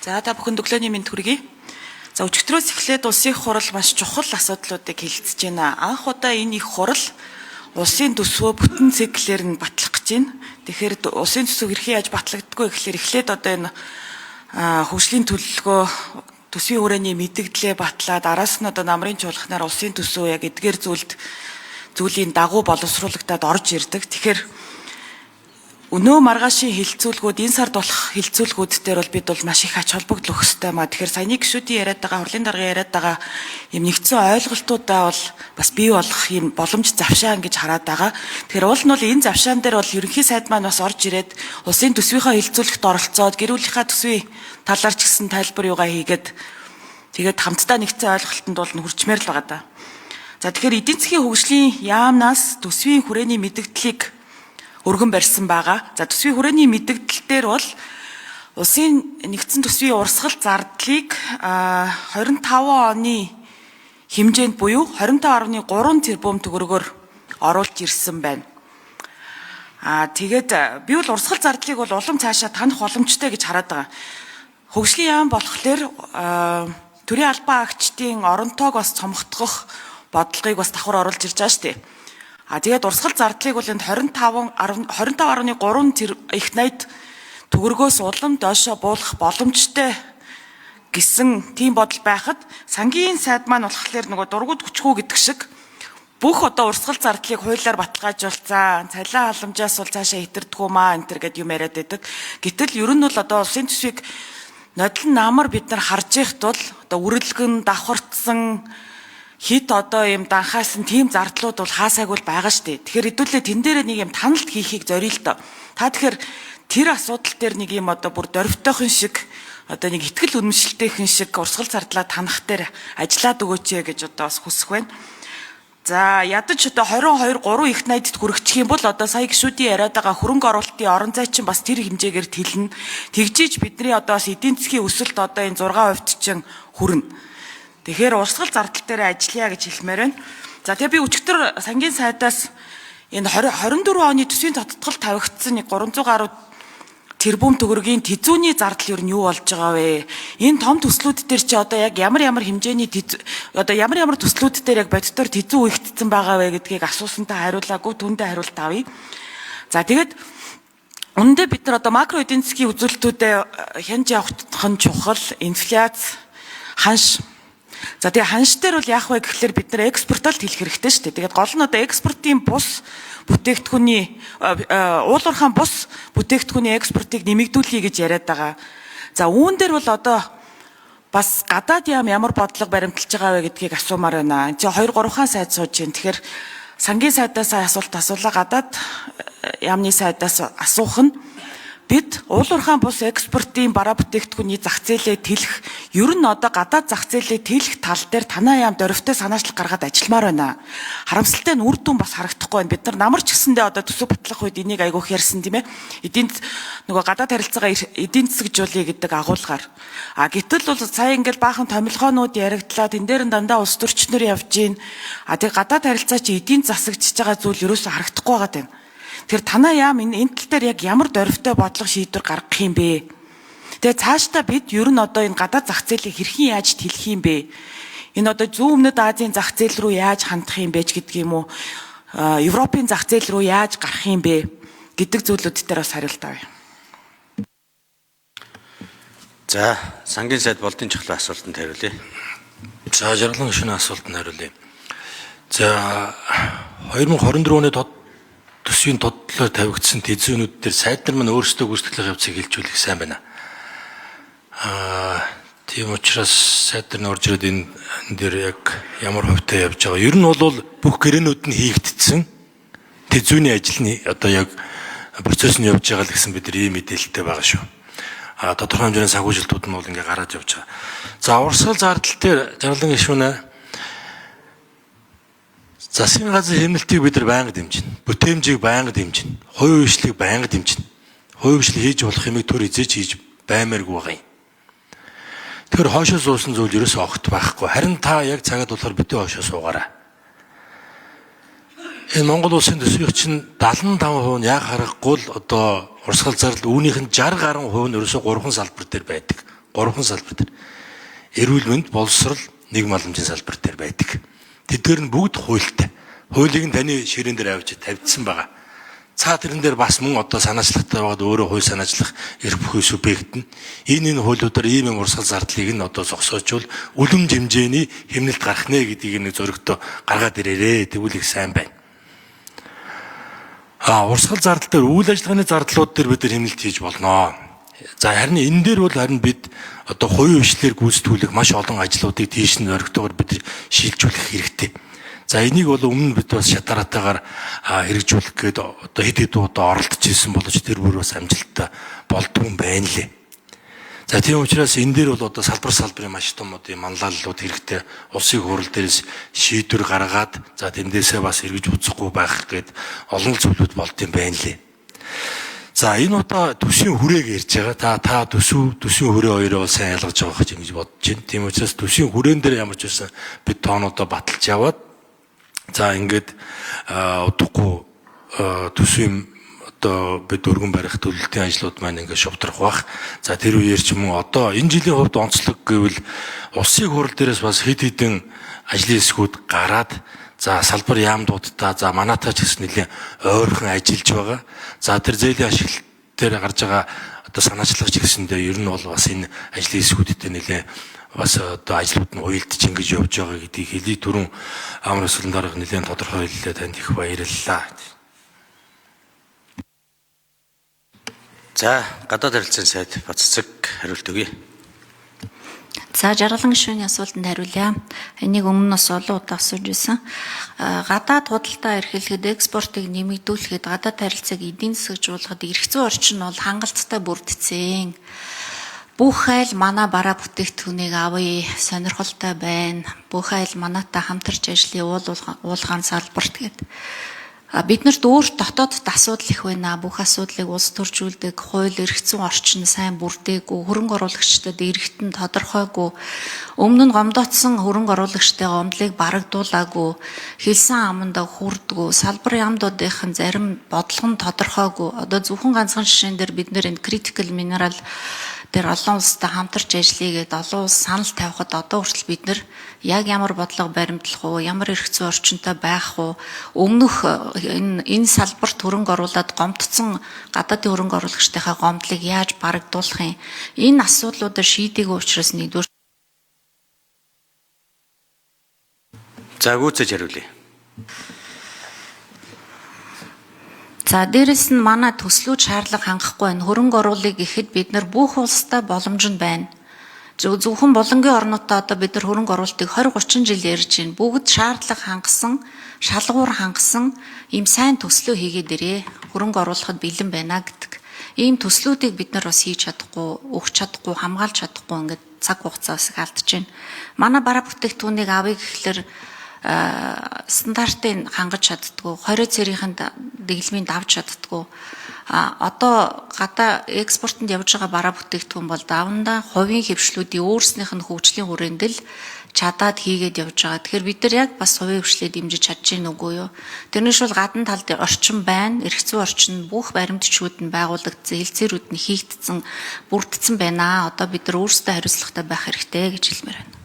За та бүхэнд өглөөний мэнд хүргэе. За өчигдрөөс эхлээд улсын их хурал маш чухал асуудлуудыг хэлэлцэж байна. Анх удаа энэ их хурал улсын төсвөө бүтэн циклээр нь батлах гэж байна. Тэгэхээр улсын төсөв хэрхэн яаж батлагддаггүй гэхлээр эхлээд одоо энэ хөгжлийн төлөвлөгөө төсвийн хүрээний мэдэгдлээ батлаад араас нь одоо намрын чуулганаар улсын төсөв яг эдгээр зүйлийн дагуу боловсруулагдаад орж ирдэг. Тэгэхээр өнөө маргаашийн хилцүүлгүүд энэ сард болох хилцүүлгүүд дээр бол бид бол маш их ач холбогдол өгөх ёстой маа. Тэгэхээр саяны гишүүдийн яриад байгаа, хурлын даргын яриад байгаа юм нэгдсэн ойлголтуудаа бол бас бий болох юм боломж завшаан гэж хараад байгаа. Тэгэхээр уул нь бол энэ завшаан дээр бол ерөнхий сайд маань бас орж ирээд улсын төсвийнхаа хилцүүлэгт оролцоод гэр бүлийнхаа төсвийн талаар ч гэсэн тайлбар юугаа хийгээд тэгээд хамтдаа нэгдсэн ойлголтод бол хүрчмээр л байгаа да. За тэгэхээр эдийн засгийн хөгжлийн яамнаас төсвийн хүрээний мэдэгдлийг өргөн барьсан байгаа. За төсвийн хүрээний мэдэгдэл дээр бол улсын нэгдсэн төсвийн урсгал зардлыг 25 оны хэмжээнд буюу 25.3 тэрбум төгрөгөөр оруулж ирсэн байна. Тэгээд би бол урсгал зардлыг бол улам цаашаа танах боломжтой гэж хараад байгаа. Хөгжлийн яам болохоор төрийн албан агчдын оронтойг бас цомгтгох бодлогыг бас давхар оруулж ирж байгаа шүү дээ. Тэгээд урсгал зардлыг бол энд 25.3 их найд төгрөгөөс улам доошоо буулгах боломжтой гэсэн тийм бодол байхад сангийн сайд маань болохоор нөгөө дургуд хүчгүй гэдэг шиг бүх одоо урсгал зардлыг хуулиар баталгаажуулсан, цалин халамжаас бол цаашаа хитэрдэггүй маа энэ төр гэд юм яриад байдаг. Гэтэл ер нь бол одоо улсын төсвийг нодлон намар бид нар харж байхад бол одоо үрэлгэн давхарцсан хит одоо юм данхаасан тийм зардлууд бол хаасайг бол байгаа шүү дээ. Тэгэхээр хэдүүлээ тэн дээр нэг юм таналт хийхийг зориё л доо. Та тэгэхээр тэр асуудал дээр нэг юм одоо бүр дөрвтойхон шиг одоо нэг ихтгэл үнэмшилтэйхэн шиг урсгал зардлаа танах дээр ажиллаад өгөөч гэж одоо бас хүсэх байна. За ядаж одоо 22 3 их найдад хүрэгчих юм бол одоо сая гишүүдийн яриад байгаа хөрөнгө оруулалтын орон зай чинь бас тэр хэмжээгээр тэлнэ. Тэгжиж бидний одоо бас эдийн засгийн өсөлт одоо энэ 6% чинь хүрнэ. Тэгэхээр урсгал зардал дээр ажиллая гэж хэлмээр байна. За тэгээ би өчигдөр сангийн сайдаас энэ 24 оны төсвийн тодтгол тавигдсан нэг 300 гаруй тэрбум төгрөгийн тэзүүний зардал юу нь юу болж байгаа вэ? Энэ том төслүүд дээр чи одоо яг ямар хэмжээний одоо ямар төслүүд дээр яг бодитоор тэзүү үегдсэн байгаа вэ гэдгийг асуусантаа хариулаагүй түндэ хариулт авъя. За тэгээд үүндээ бид нар одоо макро эдийн засгийн үзүүлэлтүүдэд хянж явах нь чухал, инфляц, ханш. За тэгээ ханш дээр бол яах вэ гэхлээр бид нар экспортолт хэлэх хэрэгтэй шүү дээ. Тэгээд гол нь одоо экспортын бус бүтээгдэхүүний уулуурхаан бус бүтээгдэхүүний экспортыг нэмэгдүүлэе гэж яриад байгаа. За үүн дээр бол одоо бас гадаад яам ямар бодлого баримталж байгаа вэ гэдгийг асуумаар байна. Энд чинь 2 3 хаан сайд сууж байна. Тэгэхээр сангийн сайдаас асуулт асуулаа, гадаад яамны сайдаас асуух нь бид уулуурхаан бус экспортын бараа бүтээгдэхүүний зах зээлээ тэлэх, ер нь одоо гадаад зах зээлээ тэлэх тал дээр танаа яам дөрвтэй санаачлал гаргаад ажилламаар байна. Харамсалтай нь үр дүн бас харагдахгүй байна. Бид нар намарч гэсэндээ одоо төсөв батлах үед энийг айгүйх ярьсан тийм ээ. Нөгөө гадаад харилцаагаа эдийн засгжуулъя гэдэг агуулгаар. Гэтэл бол сая ингээл баахан томилгоонууд яригдлаа. Тэн дээр нь дандаа улс төрчнөр явж гин. Тэгээ гадаад харилцаа чи эдийн засагчж байгаа зүйл ерөөсөө харагдахгүй байгаа юм. Тэр танаа яам энэ тал дээр яг ямар дөрвтэй бодлого шийдвэр гаргах юм бэ? Тэгээ цаашдаа бид ер нь одоо энэ гадаад зах зээлийг хэрхэн яаж тэлэх юм бэ? Энэ одоо зүүн өмнөд Азийн зах зээл рүү яаж хандах юм бэ гэдэг юм уу? Европын зах зээл рүү яаж гарах юм бэ гэдэг зүйлүүд дээр бас хариулт авъя. За, сангийн сайд болдын чухал асуултанд хариулъя. За, жаргалан гишүүний асуултанд хариулъя. За, 2024 оны төсвийн тоддлоор тавигдсан тэзүүнүүд дээр сайд нар маань өөрсдөө гүйцэтгэх явцыг хэлжүүлэх сайн байна. Тийм учраас сайд нар орж ирээд энэ дээр яг ямар хувьтай явж байгаа. Ер нь бол бүх гэрээнүүд нь хийгдсэн. Тэзүүний ажлын одоо яг процесс нь явж байгаа л гэсэн бид нар ийм мэдээлэлтэй байгаа шүү. Тодорхой хэмжээний санхүүжилтүүд нь бол ингээ гараад явж байгаа. За урсгал зардал дээр жаргалан гишүүнээ засгийн газрын хэмнэлтийг бид нар байнга дэмжинэ. Бүтээмжийг байнга дэмжинэ. Хувийн хвшлийг байнга дэмжинэ. Хувийн хвшил хийж болох юмыг төр эзэж хийж баймааргүй байгаа юм. Тэгэхээр хоошоо суусан зүйл ерөөсөө огт байхгүй. Харин та яг цагаад болохоор битээ хоошоо суугаарай. Энэ Монгол улсын төсвийн чинь 75% нь яг харахгүй л одоо урсгал зардал үүнийх нь 60 гаруй хувь нь ерөөсөө 3 салбар дээр байдаг. Гурван салбар дээр. Эрүүл мэнд, боловсрол, нийгэм халамжийн салбар дээр байдаг. Тэдгээр нь бүгд хуультай. Хуулийг нь таны ширээн дээр авчиж тавьдсан байгаа. Цаа тэрэн дээр бас мөн одоо санаачлагтай байгаад өөрөө хууль санаачлах эрх бүхий субъект нь энэ хуулиудаар ийм урсгал зардлыг нь одоо зогсоочвол үлэм хэмжээний хэмнэлт гарах нэ гэдгийг нэг зөрөгтөө гаргаад ирээрээ. Тэгвэл их сайн байна. Урсгал зардал дээр үйл ажиллагааны зардлууд дээр бид хэмнэлт хийж болно. За харин энэ дээр бол харин бид одоо хувийн хвшлэр гүйцэтгүүлэх маш олон ажлуудыг тийш нь зөрөгтэйгээр бид шилжүүлэх хэрэгтэй. За энийг бол өмнө бид бас шатараатаагаар хэрэгжүүлэх гээд одоо хэд хэд удаа оролдож ирсэн боловч тэр бүр бас амжилттай болдгүй юм байна лээ. За тийм учраас энэ дээр бол одоо салбарын маш том одоо манлайллууд хэрэгтэй. Улсын хурал дээрээс шийдвэр гаргаад за тэндээсээ бас эргэж үзэхгүй байх гээд олон зүйлүүд болд юм байна лээ. За энэ удаа төсвийн хүрээг ярьж байгаа. Та төсвийн хүрээ хоёроо сайн ялгаж байгаа гэж бодож байна. Тийм учраас төсвийн хүрээн дээр ямар ч байсан бид тоонуудаа баталж яваад за ингээд удахгүй төсвийн одоо бид өргөн барих төлөлтийн ажлууд маань ингээд шувдрах бах. За тэр үеэр ч юм уу одоо энэ жилийн хувьд онцлог гэвэл улсын хурал дээрээс бас хэд хэдэн ажлын хэсгүүд гараад за салбар яамдуудтай за манайтай ч гэсэн нэлээд ойрхон ажиллаж байгаа. За тэр зээлийн ашиглалт дээр гарч байгаа одоо санаачлагч гэсэндээ ер нь бол бас энэ ажлын хэсгүүдтэй нэлээд бас одоо ажлууд нь уялдж ингэж явж байгаа гэдгийг хэлий түрүүн амар өсвөлн дарга нэлээд тодорхой хэллээ. Танд их баярлалаа. За гадаад харилцааны сайд Баццэг хариулт өгье. За жаргалан гишүүний асуултанд хариулъя. Энийг өмнө бас олон удаа асууж байсан. Гадаад худалдаа эрхлэхэд экспортыг нэмэгдүүлэхэд гадаад харилцааг эдийн засагжуулахад эрх зүйн орчин бол хангалттай бүрдсэн. Бүх айл манай бараа бүтээгдэхүүнийг авъя, сонирхолтой байна. Бүх айл манайтай хамтарч ажлын уулгаан салбарт гэдэг. Биднэрт өөрт дотоодд асуудал их байна. Бүх асуудлыг улс төржүүлдэг, хууль эрх зүйн орчин сайн бүрдээгүй, хөрөнгө оруулагчдад эргэт нь тодорхойгүй, өмнө нь гомдоцсон хөрөнгө оруулагчтай гомдлыг барагдуулаагүй, хэлсэн амандаа хүрдэггүй, салбар яамдуудын зарим бодлого нь тодорхойгүй. Одоо зөвхөн ганцхан жишээн дээр бид нэр энэ critical mineral дээр олон улстай хамтарч ажиллая гэдээ олон улс санал тавихад одоо хүртэл бид нар яг ямар бодлого баримтлах уу, ямар эрх зүйн орчинтой байх уу, өмнөх энэ салбарт хөрөнгө оруулаад гомдсон гадаадын хөрөнгө оруулагчдынхаа гомдлыг яаж барагдуулах юм? Энэ асуудлуудаар шийдэггүй учраас нэгдүгээр. За гүйцэж хариулъя. За дээрэс нь манай төслүүд шаардлага хангахгүй байна. Хөрөнгө оруулалт гэхэд бид нар бүх улстай боломж нь байна. Зөвхөн булангийн орнуудаа одоо бид нар хөрөнгө оруулалтыг 20-30 жил ярьж байна. Бүгд шаардлага хангасан, шалгуур хангасан ийм сайн төслөө хийгээд ирээ. Хөрөнгө оруулахад бэлэн байна гэдэг. Ийм төслүүдийг бид нар бас хийж чадахгүй, өгч чадахгүй, хамгаалж чадахгүй ингээд цаг хугацаас их алдаж байна. Манай бараа бүтээгдэхүүнийг авъя гэхлээр стандартыг хангаж чаддгүй, 20 цэрийнхэн дэглэмийг давж чаддгүй. Одоо гадаа экспортод явж байгаа бараа бүтээгдэхүүн бол давандаа хувийн хвшлүүдийн өөрснийх нь хөгжлийн хүрээнд л чадаад хийгээд явж байгаа. Тэгэхээр бид нар яг бас хувийн хвшлээ дэмжиж чадж гин үгүй юу? Тэрнээс бол гадна тал дээр орчин байна, эрх зүйн орчин бүх баримтчүүд нь байгуулагдсан, хэлцээрүүд нь хийгдсэн, бүрдсэн байна. Одоо бид нар өөрсдөө хариуцлагатай байх хэрэгтэй гэж хэлмээр байна.